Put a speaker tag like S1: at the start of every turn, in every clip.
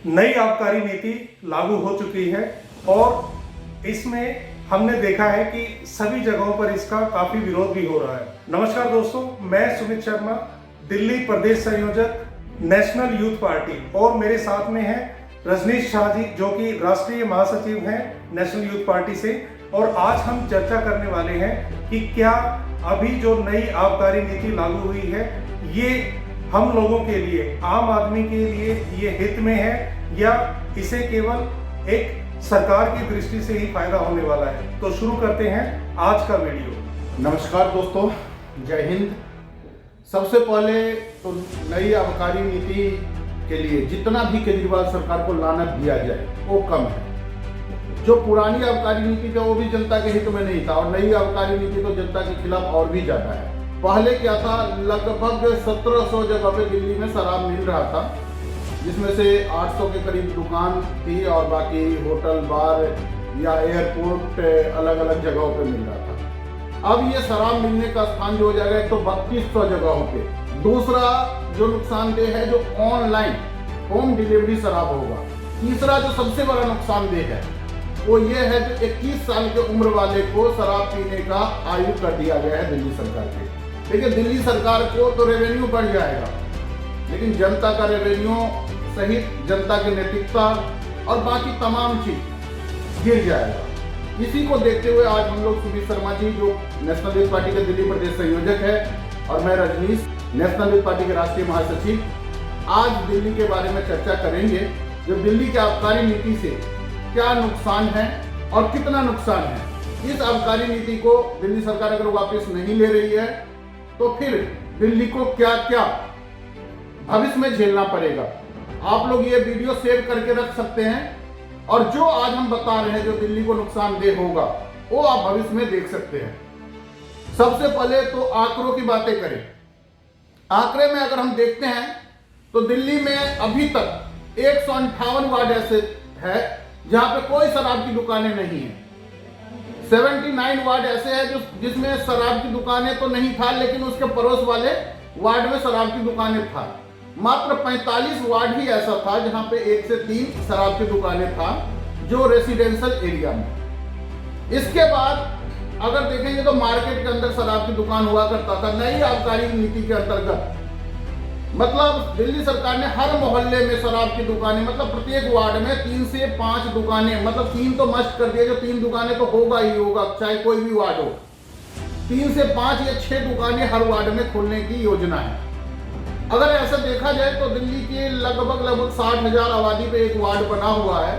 S1: नई आबकारी नीति लागू हो चुकी है और इसमें हमने देखा है कि सभी जगहों पर इसका काफी विरोध भी हो रहा है। नमस्कार दोस्तों, मैं सुमित शर्मा, दिल्ली प्रदेश संयोजक नेशनल यूथ पार्टी, और मेरे साथ में है रजनीश शाह जी जो कि राष्ट्रीय महासचिव हैं नेशनल यूथ पार्टी से। और आज हम चर्चा करने वाले हैं कि क्या अभी जो नई आबकारी नीति लागू हुई है ये हम लोगों के लिए, आम आदमी के लिए ये हित में है या इसे केवल एक सरकार की दृष्टि से ही फायदा होने वाला है। तो शुरू करते हैं आज का वीडियो।
S2: नमस्कार दोस्तों, जय हिंद। सबसे पहले तो नई आबकारी नीति के लिए जितना भी केजरीवाल सरकार को लानत दिया जाए वो कम है। जो पुरानी आबकारी नीति था वो भी जनता के हित में नहीं था और नई आबकारी नीति तो जनता के खिलाफ और भी ज्यादा है। पहले क्या था, लगभग 1700 जगह पे दिल्ली में शराब मिल रहा था, जिसमें से 800 के करीब दुकान थी और बाकी होटल, बार या एयरपोर्ट अलग अलग जगहों पे मिल रहा था। अब ये शराब मिलने का स्थान जो हो जाएगा एक तो 3200 जगहों पे। दूसरा जो नुकसानदेह है, जो ऑनलाइन होम डिलीवरी शराब होगा। तीसरा जो सबसे बड़ा नुकसानदेह है वो ये है कि 21 साल के उम्र वाले को शराब पीने का आयु कर दिया गया है दिल्ली सरकार के। देखिए, दिल्ली सरकार को तो रेवेन्यू बढ़ जाएगा, लेकिन जनता का रेवेन्यू सहित जनता की नैतिकता और बाकी तमाम चीज गिर जाएगा। इसी को देखते हुए आज हम लोग सुमित शर्मा जी जो नेशनल यूथ पार्टी के दिल्ली प्रदेश संयोजक है और मैं रजनीश, नेशनल यूथ पार्टी के राष्ट्रीय महासचिव, आज दिल्ली के बारे में चर्चा करेंगे। जो दिल्ली की आबकारी नीति से क्या नुकसान है और कितना नुकसान है। इस आबकारी नीति को दिल्ली सरकार अगर वापस नहीं ले रही है तो फिर दिल्ली को क्या क्या भविष्य में झेलना पड़ेगा। आप लोग ये वीडियो सेव करके रख सकते हैं और जो आज हम बता रहे हैं जो दिल्ली को नुकसानदेह होगा वो आप भविष्य में देख सकते हैं। सबसे पहले तो आंकड़ों की बातें करें। आंकड़े में अगर हम देखते हैं तो दिल्ली में अभी तक 158 वार्ड ऐसे है जहां पे कोई शराब की दुकानें नहीं है। 79 वार्ड ऐसे हैं जो जिसमें शराब की दुकानें तो नहीं था, लेकिन उसके पड़ोस वाले वार्ड में शराब की दुकानें था। मात्र 45 वार्ड ही ऐसा था जहां पे 1 से 3 शराब की दुकानें था, जो रेसिडेंशियल एरिया में। इसके बाद अगर देखेंगे तो मार्केट के अंदर शराब की दुकान हुआ करता था। नई आबकारी नीति के अंतर्गत मतलब दिल्ली सरकार ने हर मोहल्ले में शराब की दुकानें, मतलब प्रत्येक वार्ड में 3 से 5 दुकानें, मतलब 3 तो मस्ट कर दिया, जो 3 दुकानें तो होगा ही होगा चाहे कोई भी वार्ड हो। 3 से 5 या 6 दुकानें हर वार्ड में खोलने की योजना है। अगर ऐसा देखा जाए तो दिल्ली की लगभग 60,000 आबादी पे एक वार्ड बना हुआ है।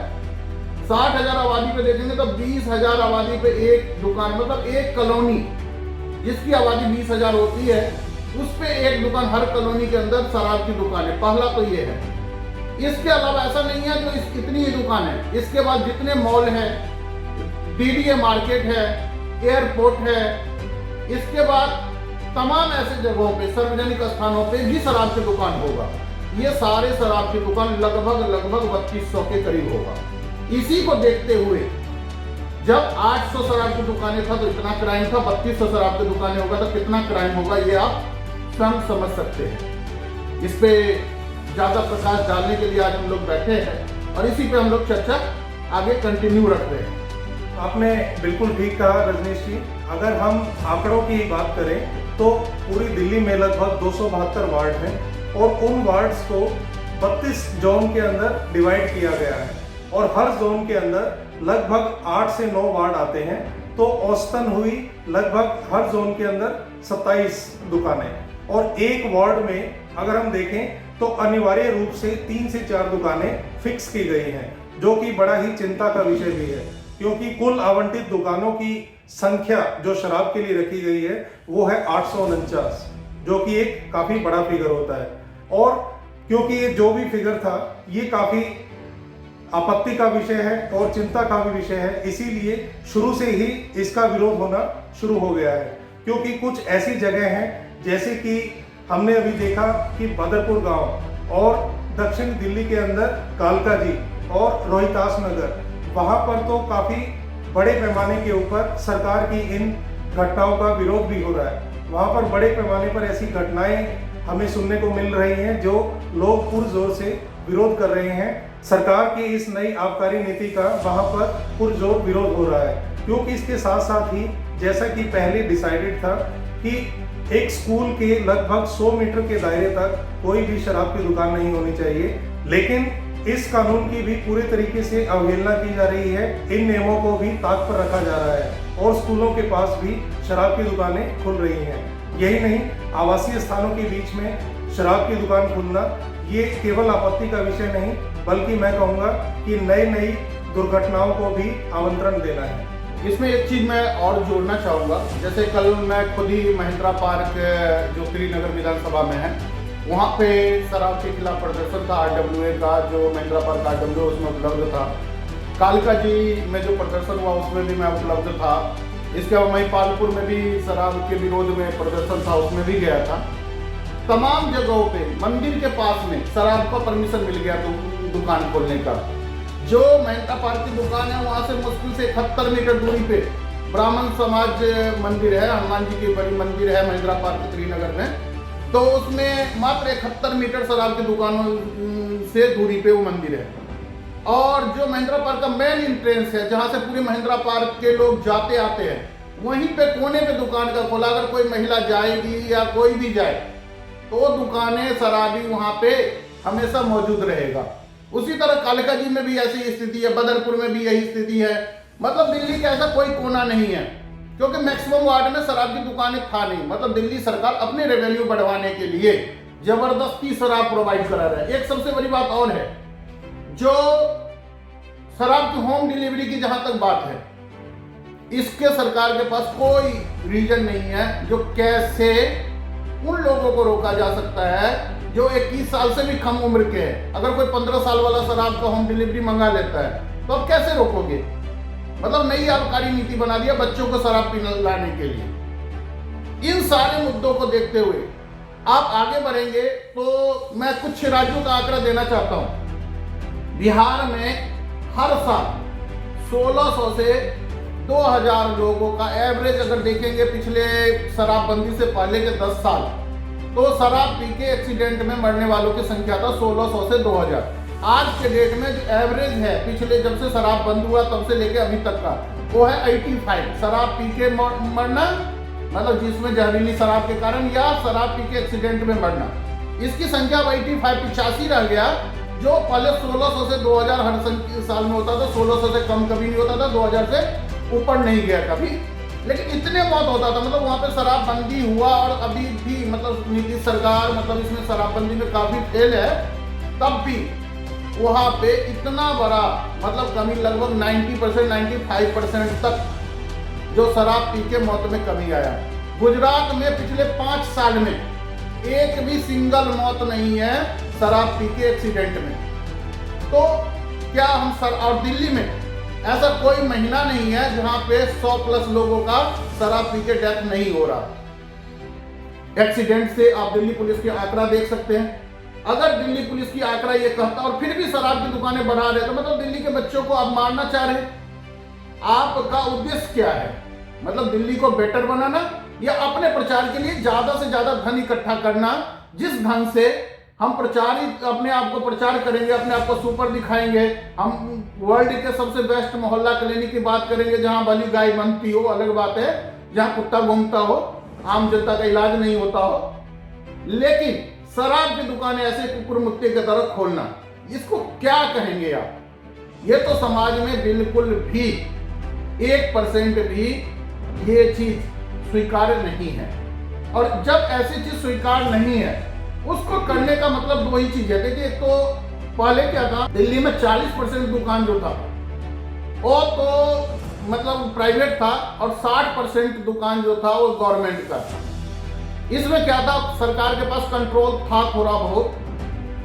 S2: 60,000 आबादी पे देखेंगे तो 20,000 आबादी पे एक दुकान, मतलब एक कॉलोनी जिसकी आबादी 20,000 होती है उस पे एक दुकान, हर कॉलोनी के अंदर शराब की दुकान है। पहला तो ये है। इसके अलावा ऐसा नहीं है जो इतनी ही दुकान है, इसके बाद जितने मॉल हैं, डीडीए मार्केट है, एयरपोर्ट है, इसके बाद तमाम ऐसे जगहों पे, सार्वजनिक स्थानों पे भी शराब की दुकान होगा। ये सारे शराब की दुकान लगभग 3200 के करीब होगा। इसी को देखते हुए जब 800 शराब की दुकानें था तो इतना क्राइम था, 3200 शराब की दुकानें होगा तो कितना क्राइम होगा, ये आप स्वयं समझ सकते हैं। इस पे ज्यादा प्रकाश डालने के लिए आज हम लोग बैठे हैं और इसी पे हम लोग चर्चा आगे कंटिन्यू रख रहे हैं।
S1: आपने बिल्कुल ठीक कहा रजनीश जी। अगर हम आंकड़ों की बात करें तो पूरी दिल्ली में लगभग 272 वार्ड हैं और उन वार्ड्स को 32 जोन के अंदर डिवाइड किया गया है और हर जोन के अंदर लगभग 8 से 9 वार्ड आते हैं। तो औसतन हुई लगभग हर जोन के अंदर 27 दुकानें और एक वार्ड में अगर हम देखें तो अनिवार्य रूप से 3 से 4 दुकानें फिक्स की गई हैं, जो कि बड़ा ही चिंता का विषय भी है, क्योंकि कुल आवंटित दुकानों की संख्या जो शराब के लिए रखी गई है वो है 849, जो कि एक काफी बड़ा फिगर होता है। और क्योंकि ये जो भी फिगर था ये काफी आपत्ति का विषय है और चिंता का भी विषय है, इसीलिए शुरू से ही इसका विरोध होना शुरू हो गया है। क्योंकि कुछ ऐसी जगह हैं जैसे कि हमने अभी देखा कि बदरपुर गांव और दक्षिण दिल्ली के अंदर कालका जी और रोहितास नगर, वहां पर तो काफी बड़े पैमाने के ऊपर सरकार की इन घटनाओं का विरोध भी हो रहा है। वहां पर बड़े पैमाने पर ऐसी घटनाएं हमें सुनने को मिल रही हैं जो लोग पुरजोर से विरोध कर रहे हैं। सरकार की इस नई आबकारी नीति का वहां पर पुरजोर विरोध हो रहा है, क्योंकि इसके साथ साथ ही जैसा कि पहले डिसाइडेड था कि एक स्कूल के लगभग 100 मीटर के दायरे तक कोई भी शराब की दुकान नहीं होनी चाहिए, लेकिन इस कानून की भी पूरे तरीके से अवहेलना की जा रही है। इन नियमों को भी ताक पर रखा जा रहा है और स्कूलों के पास भी शराब की दुकानें खुल रही हैं। यही नहीं, आवासीय स्थानों के बीच में शराब की दुकान खुलना ये केवल आपत्ति का विषय नहीं, बल्कि मैं कहूँगा कि नई नई दुर्घटनाओं को भी आमंत्रण देना है।
S2: इसमें एक चीज़ मैं और जोड़ना चाहूँगा, जैसे कल मैं खुद ही महिंद्रा पार्क जो श्रीनगर विधानसभा में है, वहाँ पे शराब के खिलाफ प्रदर्शन था RWA का, जो महिंद्रा पार्क RWA उसमें उपलब्ध था। कालका जी में जो प्रदर्शन हुआ उसमें भी मैं उपलब्ध था। इसके अलावा महिपालपुर में भी शराब के विरोध में प्रदर्शन था, उसमें भी गया था। तमाम जगहों पे मंदिर के पास में शराब का परमिशन मिल गया दुकान खोलने का। जो महिंद्रा पार्क की दुकान है वहाँ से मुश्किल से 71 मीटर दूरी पे ब्राह्मण समाज मंदिर है, हनुमान जी की बड़ी मंदिर है महिंद्रा पार्क श्रीनगर में, तो उसमें मात्र 71 मीटर शराब की दुकानों से दूरी पे वो मंदिर है। और जो महिंद्रा पार्क का मेन एंट्रेंस है, जहाँ से पूरे महिंद्रा पार्क के लोग जाते आते हैं, वहीं पे कोने पे दुकान का खोला। अगर कोई महिला जाएगी या कोई भी जाए तो दुकानें शराबी वहाँ पे हमेशा मौजूद रहेगा। उसी तरह कालका जी में भी ऐसी स्थिति है, बदरपुर में भी यही स्थिति है। मतलब दिल्ली का ऐसा कोई कोना नहीं है, क्योंकि मैक्सिमम वार्ड में शराब की दुकानें था नहीं। मतलब दिल्ली सरकार अपने रेवेन्यू बढ़वाने के लिए जबरदस्ती शराब प्रोवाइड करा रहा है। एक सबसे बड़ी बात और है, जो शराब की होम डिलीवरी की जहां तक बात है, इसके सरकार के पास कोई रीजन नहीं है जो कैसे उन लोगों को रोका जा सकता है जो 21 साल से भी कम उम्र के हैं। अगर कोई 15 साल वाला शराब का होम डिलीवरी मंगा लेता है तो अब कैसे रोकोगे? मतलब नई आबकारी नीति बना दिया बच्चों को शराब पीने लाने के लिए। इन सारे मुद्दों को देखते हुए आप आगे बढ़ेंगे तो मैं कुछ राज्यों का आंकड़ा देना चाहता हूं। बिहार में हर साल 1600 से 2000 लोगों का एवरेज अगर देखेंगे पिछले शराबबंदी से पहले के 10 साल, तो शराब पी के एक्सीडेंट में मरने वालों की संख्या था 1600 से 2000। आज के डेट में जो एवरेज है पिछले जब से शराब बंद हुआ तब से लेके अभी तक का, वो है 85। शराब पी के मरना, मतलब जिसमें जहरीली शराब के कारण या शराब पी के एक्सीडेंट में मरना, इसकी संख्या अब 85 रह गया। जो पहले 1600 से 2000 हर साल में होता था, 1600 से कम कभी नहीं होता था, 2000 से ऊपर नहीं गया कभी, लेकिन इतने मौत होता था। मतलब वहाँ पे शराबबंदी हुआ और अभी भी मतलब नीतीश सरकार मतलब इसमें शराबबंदी में काफ़ी फेल है, तब भी वहाँ पे इतना बड़ा मतलब कमी लगभग 90% 95% तक जो शराब पी के मौत में कमी आया। गुजरात में पिछले 5 साल में एक भी सिंगल मौत नहीं है शराब पी के एक्सीडेंट में। तो क्या हम और दिल्ली में ऐसा कोई महीना नहीं है जहां पे 100+ लोगों का शराब पी के डेथ नहीं हो रहा एक्सीडेंट से। आप दिल्ली पुलिस के आंकड़ा देख सकते हैं। अगर दिल्ली पुलिस की आंकड़ा ये कहता और फिर भी शराब की दुकानें बढ़ा रहे तो मतलब दिल्ली के बच्चों को आप मारना चाह रहे। आपका उद्देश्य क्या है? मतलब दिल्ली को बेटर बनाना या अपने प्रचार के लिए ज्यादा से ज्यादा धन इकट्ठा करना? जिस ढंग से हम अपने आप को प्रचार करेंगे, अपने आप को सुपर दिखाएंगे, हम वर्ल्ड के सबसे बेस्ट मोहल्ला क्लिनिक की बात करेंगे जहां भली गाय बनती हो, अलग बात है, जहां कुत्ता घूमता हो, आम जनता का इलाज नहीं होता हो, लेकिन शराब की दुकानें ऐसे कुकुर मुत्ते की तरह खोलना, इसको क्या कहेंगे आप? ये तो समाज में बिल्कुल भी 1% भी ये चीज स्वीकार्य नहीं है। और जब ऐसी चीज स्वीकार नहीं है, उसको करने का मतलब दो ही चीज है। देखिए, एक तो पहले क्या था, दिल्ली में 40% दुकान जो था वो तो मतलब प्राइवेट था और 60% दुकान जो था वो गवर्नमेंट का था। इसमें क्या था, सरकार के पास कंट्रोल था थोड़ा बहुत।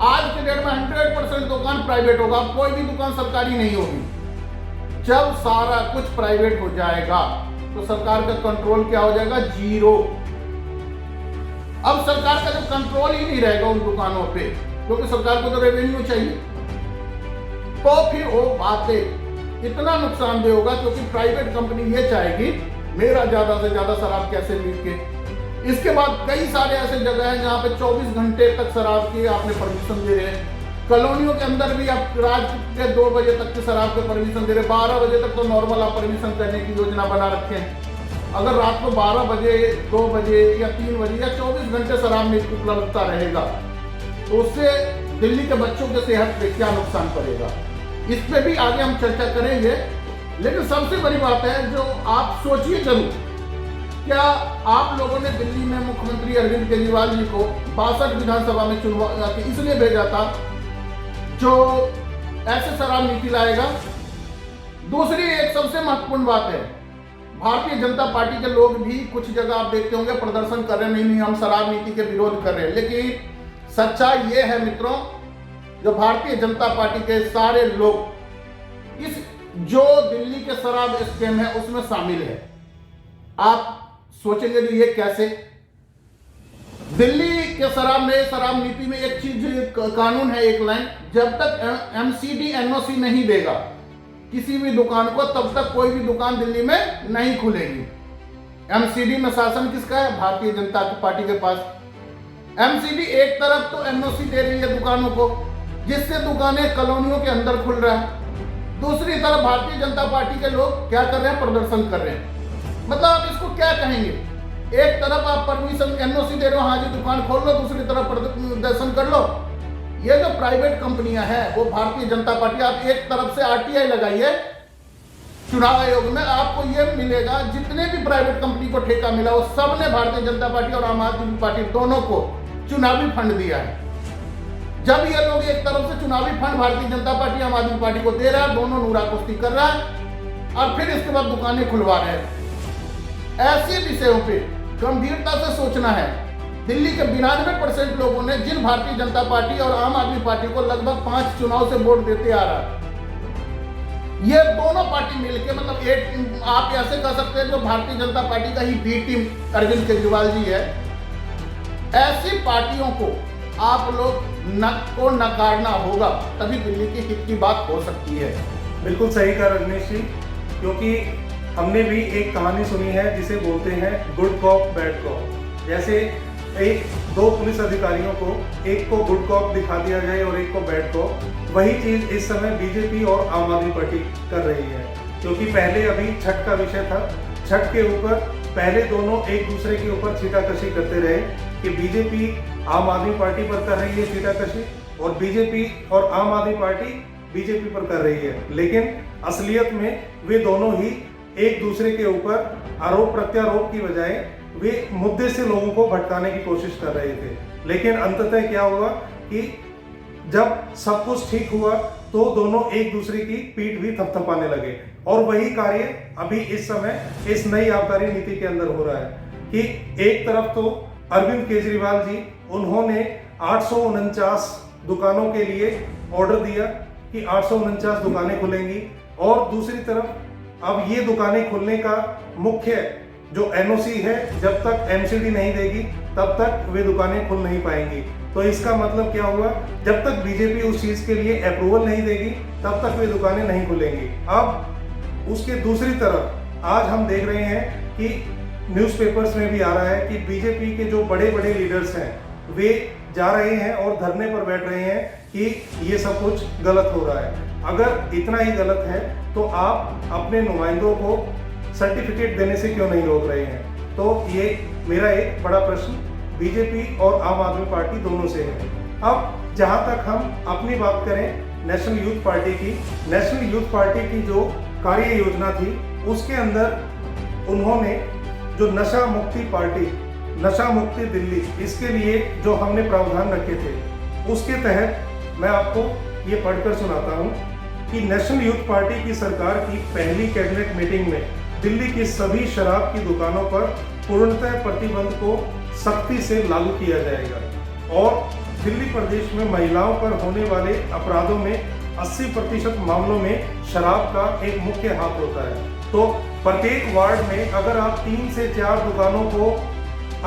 S2: आज के डेट में 100% दुकान प्राइवेट होगा, कोई भी दुकान सरकारी नहीं होगी। जब सारा कुछ प्राइवेट हो जाएगा तो सरकार का कंट्रोल क्या हो जाएगा? 0। अब सरकार का जब कंट्रोल ही नहीं रहेगा उन दुकानों पे, क्योंकि सरकार को तो रेवेन्यू चाहिए, तो फिर वो बातें इतना नुकसानदेह होगा, क्योंकि प्राइवेट कंपनी ये चाहेगी मेरा ज्यादा से ज्यादा शराब कैसे बिके। इसके बाद कई सारे ऐसे जगह हैं जहां पे 24 घंटे तक शराब की आपने परमिशन दे रहे हैं। कॉलोनियों के अंदर भी आप रात के 2 बजे तक की शराब के परमिशन दे रहे, 12 बजे तक तो नॉर्मल आप परमिशन करने की योजना बना रखे हैं। अगर रात को 12 बजे 2 बजे या 3 बजे या 24 घंटे शराब में उपलब्धता रहेगा तो उससे दिल्ली के बच्चों के सेहत पे क्या नुकसान पड़ेगा, इस पे भी आगे हम चर्चा करेंगे। लेकिन सबसे बड़ी बात है जो आप सोचिए जरूर, क्या आप लोगों ने दिल्ली में मुख्यमंत्री अरविंद केजरीवाल जी को 62 विधानसभा में चुनवा के इसलिए भेजा था जो ऐसे शराब नीति लाएगा। दूसरी एक सबसे महत्वपूर्ण बात है, भारतीय जनता पार्टी के लोग भी कुछ जगह आप देखते होंगे प्रदर्शन कर रहे हैं, नहीं हम शराब नीति के विरोध कर रहे हैं, लेकिन सच्चाई ये है मित्रों, जो भारतीय जनता पार्टी के सारे लोग इस जो दिल्ली के शराब स्कैम है उसमें शामिल है। आप सोचेंगे कि ये कैसे? दिल्ली के शराब नीति में एक चीज कानून है, एक लाइन, जब तक एमसीडी एनओसी नहीं देगा किसी भी दुकान को तब तक कोई भी दुकान दिल्ली में नहीं खुलेगी। एमसीडी में शासन किसका है? भारतीय जनता पार्टी के पास। एमसीडी एक तरफ तो एनओसी दे रही है दुकानों को जिससे दुकानें कॉलोनियों के अंदर खुल रहा है, दूसरी तरफ भारतीय जनता पार्टी के लोग क्या कर रहे हैं? प्रदर्शन कर रहे हैं। मतलब आप इसको क्या कहेंगे? एक तरफ आप परमिशन एनओसी दे रहे हो, हाँ जी दुकान खोल लो, दूसरी तरफ प्रदर्शन कर लो। ये जो प्राइवेट कंपनियां हैं वो भारतीय जनता पार्टी, आप एक तरफ से आरटीआई लगाइए चुनाव आयोग में, आपको ये मिलेगा जितने भी प्राइवेट कंपनी को ठेका मिला वो सब ने भारतीय जनता पार्टी और आम आदमी पार्टी दोनों को चुनावी फंड दिया है। जब ये लोग एक तरफ से चुनावी फंड भारतीय जनता पार्टी आम आदमी पार्टी को दे रहा है, दोनों नूरा कुश्ती कर रहा है और फिर इसके बाद दुकानें खुलवा रहे हैं। ऐसे विषयों पे गंभीरता से सोचना है। दिल्ली के 92% लोगों ने जिन भारतीय जनता पार्टी और आम आदमी पार्टी को लगभग 5 चुनाव से वोट देते आ रहा है, ये दोनों पार्टी मिलके मतलब एक आप ऐसे कह सकते हैं जो भारतीय जनता पार्टी का ही बी टीम अरविंद केजरीवाल जी है, ऐसी पार्टियों को आप लोग को नकारना होगा, तभी दिल्ली के हित की बात हो सकती है।
S1: बिल्कुल सही कहा रजनीश जी, क्योंकि हमने भी एक कहानी सुनी है जिसे बोलते हैं गुड कॉप बैड कॉप। जैसे एक 2 पुलिस अधिकारियों को, एक को गुड कॉप दिखा दिया जाए और एक को बैड कॉप, वही चीज इस समय बीजेपी और आम आदमी पार्टी कर रही है। क्योंकि पहले अभी छठ का विषय था, छठ के ऊपर पहले दोनों एक दूसरे के ऊपर छीटाकशी करते रहे कि बीजेपी आम आदमी पार्टी पर कर रही है छीटाकशी और बीजेपी और आम आदमी पार्टी बीजेपी पर कर रही है, लेकिन असलियत में वे दोनों ही एक दूसरे के ऊपर आरोप प्रत्यारोप की बजाय वे मुद्दे से लोगों को भटकाने की कोशिश कर रहे थे। लेकिन अंततः क्या हुआ कि जब सब कुछ ठीक हुआ तो दोनों एक दूसरे की पीठ भी थपथपाने लगे और वही कार्य अभी इस समय इस नई आबकारी नीति के अंदर हो रहा है कि एक तरफ तो अरविंद केजरीवाल जी उन्होंने 849 दुकानों के लिए ऑर्डर दिया कि 849 दुकानें खुलेंगी और दूसरी तरफ अब ये दुकानें खुलने का मुख्य जो एनओसी है, जब तक एमसीडी नहीं देगी तब तक वे दुकानें खुल नहीं पाएंगी। तो इसका मतलब क्या हुआ, जब तक बीजेपी उस चीज के लिए अप्रूवल नहीं देगी तब तक वे दुकानें नहीं खुलेंगी। अब उसके दूसरी तरफ आज हम देख रहे हैं कि न्यूज़पेपर्स में भी आ रहा है कि बीजेपी के जो बड़े बड़े लीडर्स हैं वे जा रहे हैं और धरने पर बैठ रहे हैं कि ये सब कुछ गलत हो रहा है। अगर इतना ही गलत है तो आप अपने नुमाइंदों को सर्टिफिकेट देने से क्यों नहीं रोक रहे हैं? तो ये मेरा एक बड़ा प्रश्न बीजेपी और आम आदमी पार्टी दोनों से है। अब जहां तक हम अपनी बात करें नेशनल यूथ पार्टी की, नेशनल यूथ पार्टी की जो कार्य योजना थी उसके अंदर उन्होंने जो नशा मुक्ति पार्टी, नशा मुक्ति दिल्ली, इसके लिए जो हमने प्रावधान रखे थे उसके तहत मैं आपको ये पढ़कर सुनाता हूँ कि नेशनल यूथ पार्टी की सरकार की पहली कैबिनेट मीटिंग में दिल्ली की सभी शराब की दुकानों पर पूर्णतः प्रतिबंध को सख्ती से लागू किया जाएगा और दिल्ली प्रदेश में महिलाओं पर होने वाले अपराधों में 80% मामलों में शराब का एक मुख्य हाथ होता है। तो प्रत्येक वार्ड में अगर आप 3 से 4 दुकानों को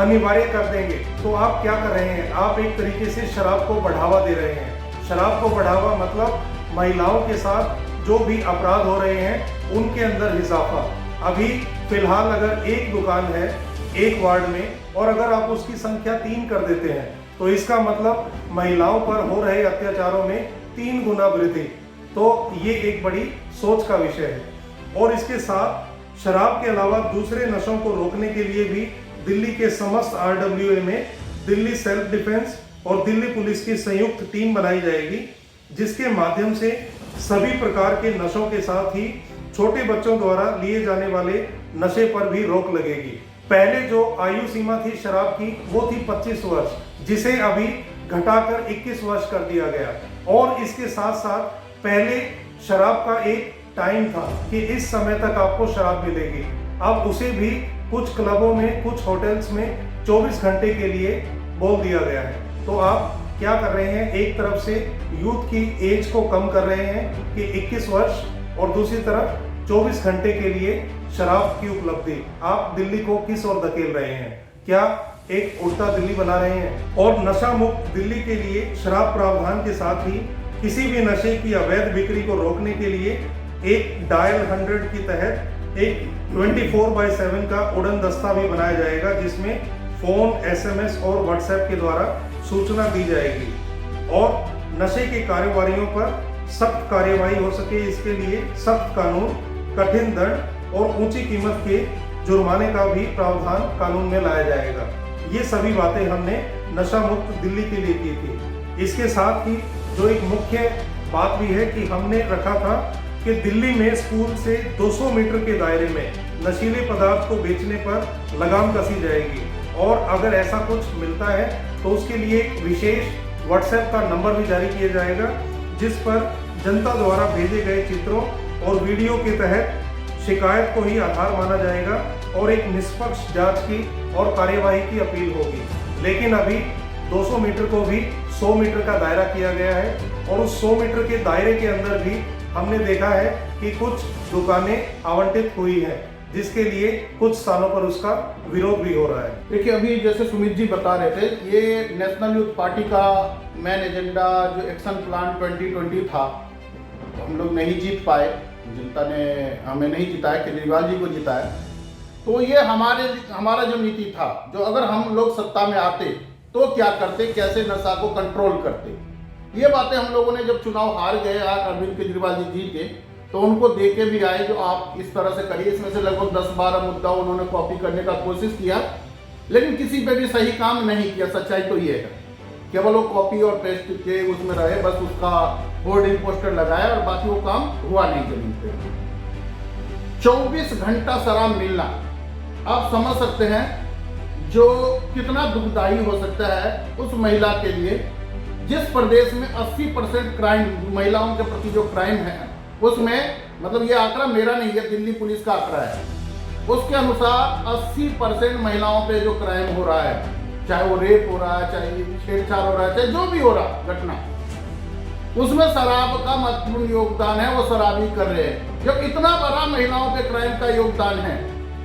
S1: अनिवार्य कर देंगे तो आप क्या कर रहे हैं? आप एक तरीके से शराब को बढ़ावा दे रहे हैं। शराब को बढ़ावा मतलब महिलाओं के साथ जो भी अपराध हो रहे हैं उनके अंदर इजाफा। अभी फिलहाल अगर एक दुकान है एक वार्ड में और अगर आप उसकी संख्या 3 कर देते हैं तो इसका मतलब महिलाओं पर हो रहे अत्याचारों में 3 गुना वृद्धि। तो ये एक बड़ी सोच का विषय है। और इसके साथ शराब के अलावा दूसरे नशों को रोकने के लिए भी दिल्ली के समस्त RWA में दिल्ली सेल्फ डिफेंस और दिल्ली पुलिस की संयुक्त टीम बनाई जाएगी, जिसके माध्यम से सभी प्रकार के नशों के साथ ही छोटे बच्चों द्वारा लिए जाने वाले नशे पर भी रोक लगेगी। पहले जो आयु सीमा थी शराब की वो थी 25 वर्ष, जिसे अभी घटाकर 21 वर्ष कर दिया गया। और इसके साथ साथ पहले शराब का एक टाइम था कि इस समय तक आपको शराब मिलेगी, अब उसे भी कुछ क्लबों में, कुछ होटल्स में 24 घंटे के लिए बोल दिया गया है। तो आप क्या कर रहे हैं, एक तरफ से यूथ की एज को कम कर रहे हैं कि 21 वर्ष, और दूसरी तरफ 24 घंटे के लिए शराब की उपलब्धि। आप दिल्ली को किस ओर धकेल रहे हैं? क्या एक उल्टा दिल्ली बना रहे हैं? और नशा मुक्त दिल्ली के लिए शराब प्रावधान के साथ ही किसी भी नशे की अवैध बिक्री को रोकने के लिए एक डायल 100 के तहत एक 24/7 का उड़न दस्ता भी बनाया जाएगा, जिसमें फोन, SMS और व्हाट्सएप के द्वारा सूचना दी जाएगी। और नशे के कारोबारियों पर सख्त कार्यवाही हो सके, इसके लिए सख्त कानून, कठिन दंड और ऊंची कीमत के जुर्माने का भी प्रावधान कानून में लाया जाएगा। ये सभी बातें हमने नशा मुक्त दिल्ली के लिए की थी। इसके साथ ही जो एक मुख्य बात भी है कि हमने रखा था कि दिल्ली में स्कूल से 200 मीटर के दायरे में नशीले पदार्थ को बेचने पर लगाम कसी जाएगी, और अगर ऐसा कुछ मिलता है तो उसके लिए एक विशेष व्हाट्सएप का नंबर भी जारी किया जाएगा, जिस पर जनता द्वारा भेजे गए चित्रों और वीडियो के तहत शिकायत को ही आधार माना जाएगा और एक निष्पक्ष जांच की और कार्यवाही की अपील होगी। लेकिन अभी 200 मीटर को भी 100 मीटर का दायरा किया गया है, और उस 100 मीटर के दायरे के अंदर भी हमने देखा है कि कुछ दुकानें आवंटित हुई हैं, जिसके लिए कुछ स्थानों पर उसका विरोध भी हो रहा है।
S2: देखिए, अभी जैसे सुमित जी बता रहे थे, ये नेशनल यूथ पार्टी का मेन एजेंडा जो एक्शन प्लान 2020 था, हम लोग नहीं जीत पाए, जनता ने हमें नहीं जिताया, केजरीवाल जी को जिताया। तो ये हमारा जो नीति था, जो अगर हम लोग सत्ता में आते तो क्या करते, कैसे नशा को कंट्रोल करते, ये बातें हम लोगों ने जब चुनाव हार गए, आज अरविंद केजरीवाल जी जीत गए, तो उनको दे के भी आए जो आप इस तरह से करिए। इसमें से लगभग 10-12 मुद्दा उन्होंने कॉपी करने का कोशिश किया, लेकिन किसी पे भी सही काम नहीं किया। सच्चाई तो ये है, केवल वो कॉपी और पेस्ट के उसमें रहे, बस उसका होर्डिंग पोस्टर लगाया और बाकी वो काम हुआ नहीं जमीन पे। 24 घंटा शराब मिलना, आप समझ सकते हैं जो कितना दुखदायी हो सकता है उस महिला के लिए, जिस प्रदेश में 80% क्राइम, महिलाओं के प्रति जो क्राइम है उसमें, मतलब ये आंकड़ा मेरा नहीं है, दिल्ली पुलिस का आंकड़ा है, उसके अनुसार 80% महिलाओं पे जो क्राइम हो रहा है, चाहे वो रेप हो रहा है, चाहे छेड़छाड़ हो रहा है, चाहे जो भी हो रहा घटना, उसमें शराब का महत्वपूर्ण योगदान है। वो शराबी कर रहे हैं। जब इतना बड़ा महिलाओं पे क्राइम का योगदान है,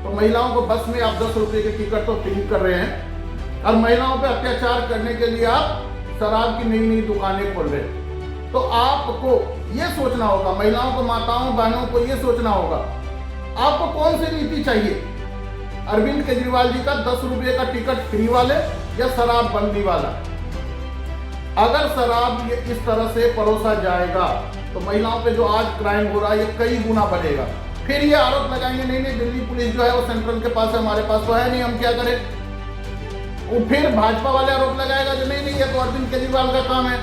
S2: तो महिलाओं को बस में आप 10 रुपए के टिकट तो फ्री कर रहे हैं, और महिलाओं पे अत्याचार करने के लिए आप शराब की नई नई दुकानें खोल रहे हैं। तो आपको ये सोचना होगा, महिलाओं को, माताओं बहनों को ये सोचना होगा, आपको कौन सी नीति चाहिए, अरविंद केजरीवाल जी का 10 रुपये का टिकट फ्री वाले या शराब बंदी वाला। अगर शराब इस तरह से परोसा जाएगा तो महिलाओं पे जो आज क्राइम हो रहा है ये कई गुना बढ़ेगा। फिर ये आरोप लगाएंगे नहीं नहीं दिल्ली पुलिस जो है वो सेंट्रल के पास है, हमारे पास तो है नहीं, हम क्या करें। वो फिर भाजपा वाले आरोप लगाएगा जो नहीं नहीं ये तो अरविंद केजरीवाल का काम है।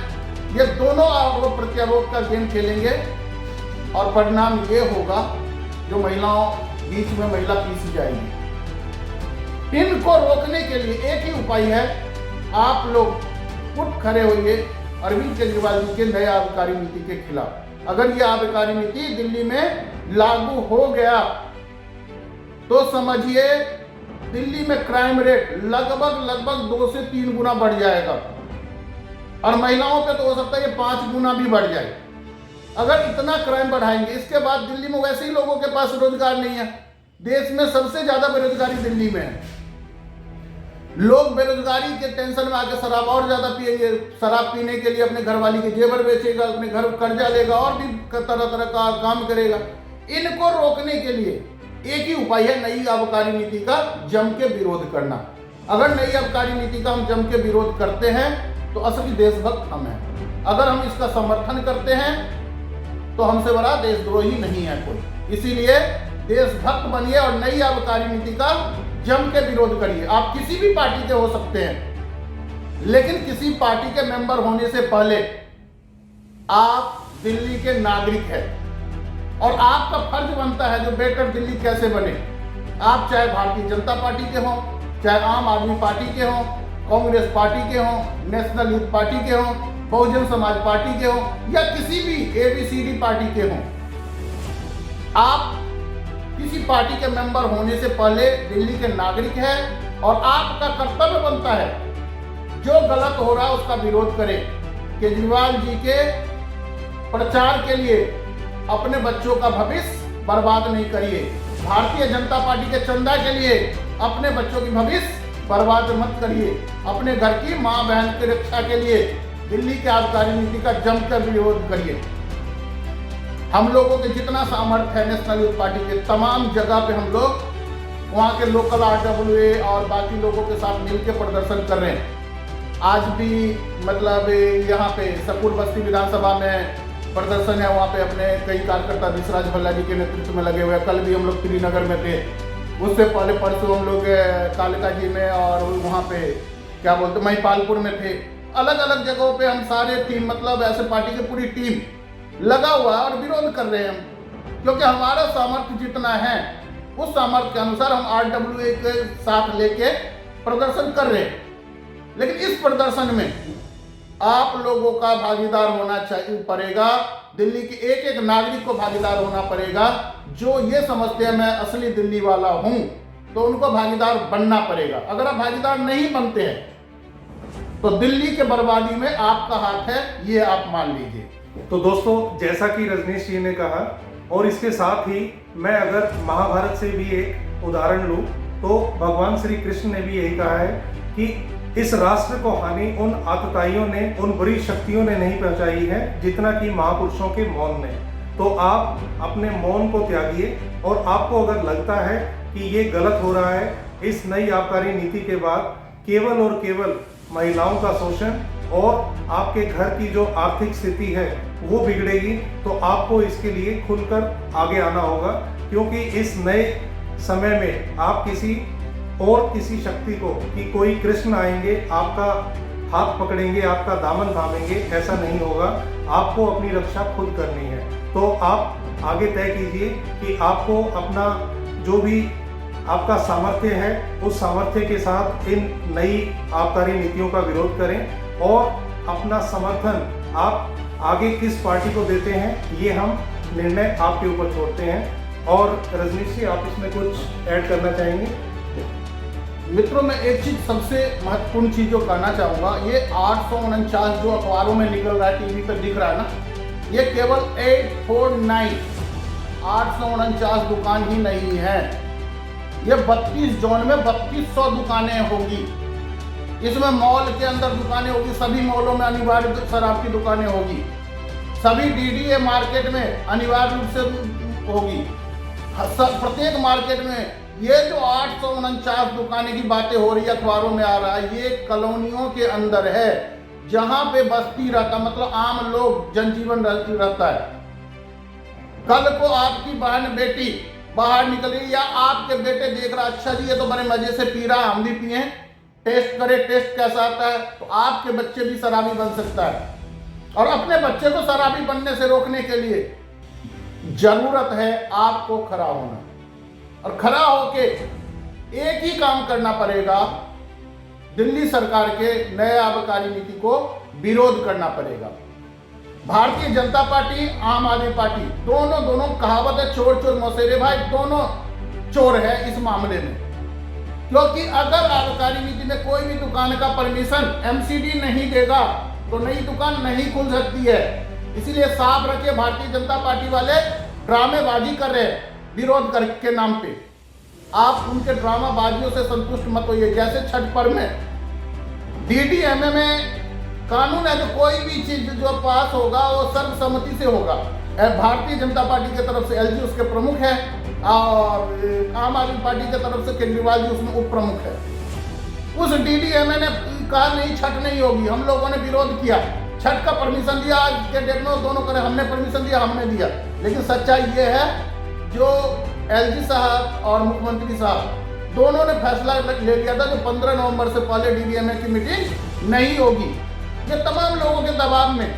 S2: ये दोनों आरोप प्रत्यारोप का गेम खेलेंगे और परिणाम ये होगा जो महिलाओं बीच में महिला पीसी जाएगी। इनको रोकने के लिए एक ही उपाय है, आप लोग उठ खड़े होइए अरविंद केजरीवाल जी के नए आबकारी नीति के खिलाफ। अगर ये आबकारी नीति दिल्ली में लागू हो गया तो समझिए दिल्ली में क्राइम रेट लगभग 2 से 3 गुना बढ़ जाएगा, और महिलाओं पे तो हो सकता है ये 5 गुना भी बढ़ जाए। अगर इतना क्राइम बढ़ाएंगे, इसके बाद दिल्ली में वैसे ही लोगों के पास रोजगार नहीं है। देश में सबसे ज्यादा बेरोजगारी दिल्ली में है। लोग बेरोजगारी के टेंशन में आके शराब और ज्यादा पिएंगे, शराब पीने के लिए अपने घरवाली के जेवर बेचेगा, अपने घर कर्जा लेगा और भी तरह तरह का काम करेगा। इनको रोकने के लिए एक ही उपाय है, नई आबकारी नीति का जम के विरोध करना। अगर नई आबकारी नीति का हम जम के विरोध करते हैं तो असली देशभक्त हम हैं। अगर हम इसका समर्थन करते हैं तो हमसे बड़ा देशद्रोही नहीं है कोई। इसीलिए देशभक्त बनिए और नई आबकारी नीति का जम के विरोध करिए। आप किसी भी पार्टी के हो सकते हैं, लेकिन किसी पार्टी के मेंबर होने से पहले आप दिल्ली के नागरिक हैं और आपका फर्ज बनता है जो बेटर दिल्ली कैसे बने। आप चाहे भारतीय जनता पार्टी के हों, चाहे आम आदमी पार्टी के हों, कांग्रेस पार्टी के हों, नेशनल यूथ पार्टी के हों, बहुजन समाज पार्टी के हों या किसी भी ABCD पार्टी के हों, आप किसी पार्टी के मेंबर होने से पहले दिल्ली के नागरिक हैं और आपका कर्तव्य बनता है जो गलत हो रहा है उसका विरोध करें। केजरीवाल जी के प्रचार के लिए अपने बच्चों का भविष्य बर्बाद नहीं करिए। भारतीय जनता पार्टी के चंदा के लिए अपने बच्चों की भविष्य बर्बाद मत करिए। अपने घर की मां बहन की रक्षा के लिए दिल्ली की आबकारी नीति का जमकर विरोध करिए। हम लोगों के जितना सामर्थ्य है नेशनल यूथ पार्टी के तमाम जगह पे हम लोग वहाँ के लोकल RWA और बाकी लोगों के साथ मिलकर प्रदर्शन कर रहे हैं। आज भी मतलब यहाँ पे सकूर बस्ती विधानसभा में प्रदर्शन है, वहाँ पे अपने कई कार्यकर्ता विश्राज भल्ला जी के नेतृत्व में लगे हुए हैं। कल भी हम लोग श्रीनगर में थे, उससे पहले परसों हम लोग कालिका जी में और वहाँ पे क्या बोलते महिपालपुर में थे। अलग अलग जगहों पे हम सारे टीम मतलब ऐसे पार्टी की पूरी टीम लगा हुआ है और विरोध कर रहे हैं हम, क्योंकि हमारा सामर्थ्य जितना है उस सामर्थ्य के अनुसार हम RWA के साथ लेके प्रदर्शन कर रहे हैं। लेकिन इस प्रदर्शन में आप लोगों का भागीदार होना चाहिए पड़ेगा। दिल्ली के एक एक नागरिक को भागीदार होना पड़ेगा। जो ये समझते हैं मैं असली दिल्ली वाला हूं, तो उनको भागीदार बनना पड़ेगा। अगर आप भागीदार नहीं बनते हैं तो दिल्ली के बर्बादी में आपका हाथ है, ये आप मान लीजिए।
S1: तो दोस्तों, जैसा कि रजनीश जी ने कहा और इसके साथ ही मैं अगर महाभारत से भी एक उदाहरण लूं तो भगवान श्री कृष्ण ने भी यही कहा है कि इस राष्ट्र को हानि उन आतताइयों ने, उन बुरी शक्तियों ने नहीं पहुंचाई है जितना कि महापुरुषों के मौन ने। तो आप अपने मौन को त्यागिए और आपको अगर लगता है कि ये गलत हो रहा है, इस नई आबकारी नीति के बाद केवल और केवल महिलाओं का शोषण और आपके घर की जो आर्थिक स्थिति है वो बिगड़ेगी, तो आपको इसके लिए खुलकर आगे आना होगा। क्योंकि इस नए समय में आप किसी शक्ति को कि कोई कृष्ण आएंगे आपका हाथ पकड़ेंगे, आपका दामन थामेंगे, ऐसा नहीं होगा। आपको अपनी रक्षा खुद करनी है। तो आप आगे तय कीजिए कि आपको अपना जो भी आपका सामर्थ्य है उस सामर्थ्य के साथ इन नई आबकारी नीतियों का विरोध करें और अपना समर्थन आप आगे किस पार्टी को देते हैं ये हम निर्णय आपके ऊपर छोड़ते हैं। और रजनीश जी, आप इसमें कुछ ऐड करना चाहेंगे?
S2: मित्रों, मैं एक चीज सबसे महत्वपूर्ण चीज जो कहना चाहूंगा, ये 849 जो अखबारों में निकल रहा है, टीवी पर दिख रहा है ना, ये केवल 849 दुकान ही नहीं है। ये 32 जोन में 3200 दुकानें होगी। इसमें मॉल के अंदर दुकानें होगी, सभी मॉलों में अनिवार्य शराब की दुकानें होगी, सभी DDA मार्केट में अनिवार्य रूप से होगी। प्रत्येक मार्केट में ये जो 849 दुकानें की बातें हो रही है, अखबारों में आ रहा है, ये कॉलोनियों के अंदर है जहां पे बस्ती रहता, मतलब आम लोग जनजीवन रहता है। कल को आपकी बहन बेटी बाहर निकली या आपके बेटे देख रहा, अच्छा जी ये तो बड़े मजे से पी रहा, हम भी पिए, टेस्ट करे, टेस्ट कैसा आता है, तो आपके बच्चे भी शराबी बन सकता है। और अपने बच्चे को शराबी बनने से रोकने के लिए जरूरत है आपको खड़ा होना, और खड़ा होके एक ही काम करना पड़ेगा, दिल्ली सरकार के नए आबकारी नीति को विरोध करना पड़ेगा। भारतीय जनता पार्टी, आम आदमी पार्टी दोनों कहावत है, चोर चोर मौसेरे भाई, दोनों चोर है इस मामले में। क्योंकि अगर आबकारी नीति में कोई भी दुकान का परमिशन MCD नहीं देगा तो नई दुकान नहीं खुल सकती है। इसीलिए साफ रखिए, भारतीय जनता पार्टी वाले ड्रामेबाजी कर रहे हैं विरोध के नाम पे। आप उनके ड्रामाबाजियों से संतुष्ट मत होइए। जैसे छठ पर्व में DDMA में कानून है, जो कोई भी चीज जो पास होगा वो सर्वसम्मति से होगा। भारतीय जनता पार्टी की तरफ से LG उसके प्रमुख है और आम आदमी पार्टी की तरफ से केजरीवाल जी उसमें उप प्रमुख है। उस डीडीएमए ने कहा नहीं छठ नहीं होगी, हम लोगों ने विरोध किया, छठ का परमिशन दिया, आज के डेट में दोनों करे, हमने परमिशन दिया, हमने दिया। लेकिन सच्चाई ये है जो एलजी साहब और मुख्यमंत्री साहब दोनों ने फैसला ले लिया था कि 15 नवंबर से पहले डीडीएमए की मीटिंग नहीं होगी। ये तमाम लोगों के दबाव में,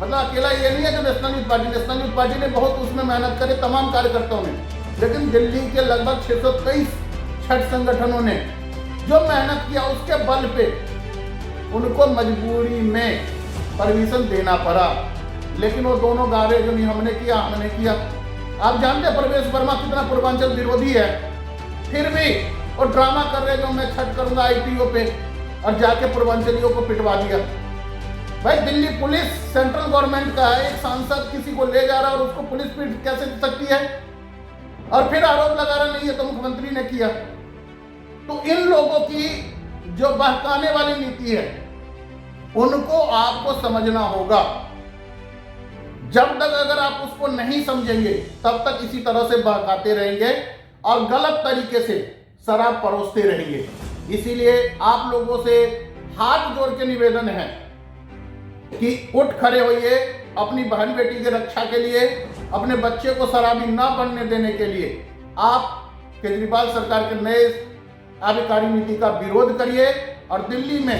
S2: मतलब अकेला ये नहीं है जो नेशनल यूथ पार्टी ने बहुत उसमें मेहनत करे, तमाम कार्यकर्ताओं ने, लेकिन दिल्ली के लगभग 623 छठ संगठनों ने जो मेहनत किया उसके बल पे उनको मजबूरी में परमिशन देना पड़ा। लेकिन वो दोनों गा रहे जो नहीं हमने किया। आप जानते हैं प्रवेश वर्मा कितना पूर्वांचल विरोधी है, फिर भी वो ड्रामा कर रहे जो मैं छठ करूंगा आईटीओ पे, और जाके पूर्वांचलियों को पिटवा दिया। भाई दिल्ली पुलिस सेंट्रल गवर्नमेंट का है, एक सांसद किसी को ले जा रहा है और उसको पुलिस पीट कैसे सकती है, और फिर आरोप लगा रहा नहीं है तो मुख्यमंत्री ने किया। तो इन लोगों की जो बहकाने वाली नीति है उनको आपको समझना होगा। जब तक अगर आप उसको नहीं समझेंगे तब तक इसी तरह से बहकाते रहेंगे और गलत तरीके से शराब परोसते रहेंगे। इसीलिए आप लोगों से हाथ जोड़ के निवेदन है कि उठ खड़े होइए, अपनी बहन बेटी की रक्षा के लिए, अपने बच्चे को शराबी ना बनने देने के लिए आप केजरीवाल सरकार के नए आबकारी नीति का विरोध करिए और दिल्ली में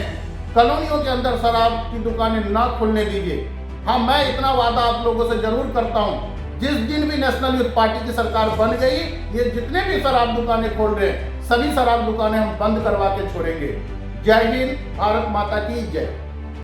S2: कॉलोनियों के अंदर शराब की दुकानें ना खुलने दीजिए। हाँ, मैं इतना वादा आप लोगों से जरूर करता हूँ, जिस दिन भी नेशनल यूथ पार्टी की सरकार बन गई, ये जितने भी शराब दुकानें खोल रहे हैं सभी शराब दुकानें हम बंद करवा के छोड़ेंगे। जय हिंद, भारत माता की जय।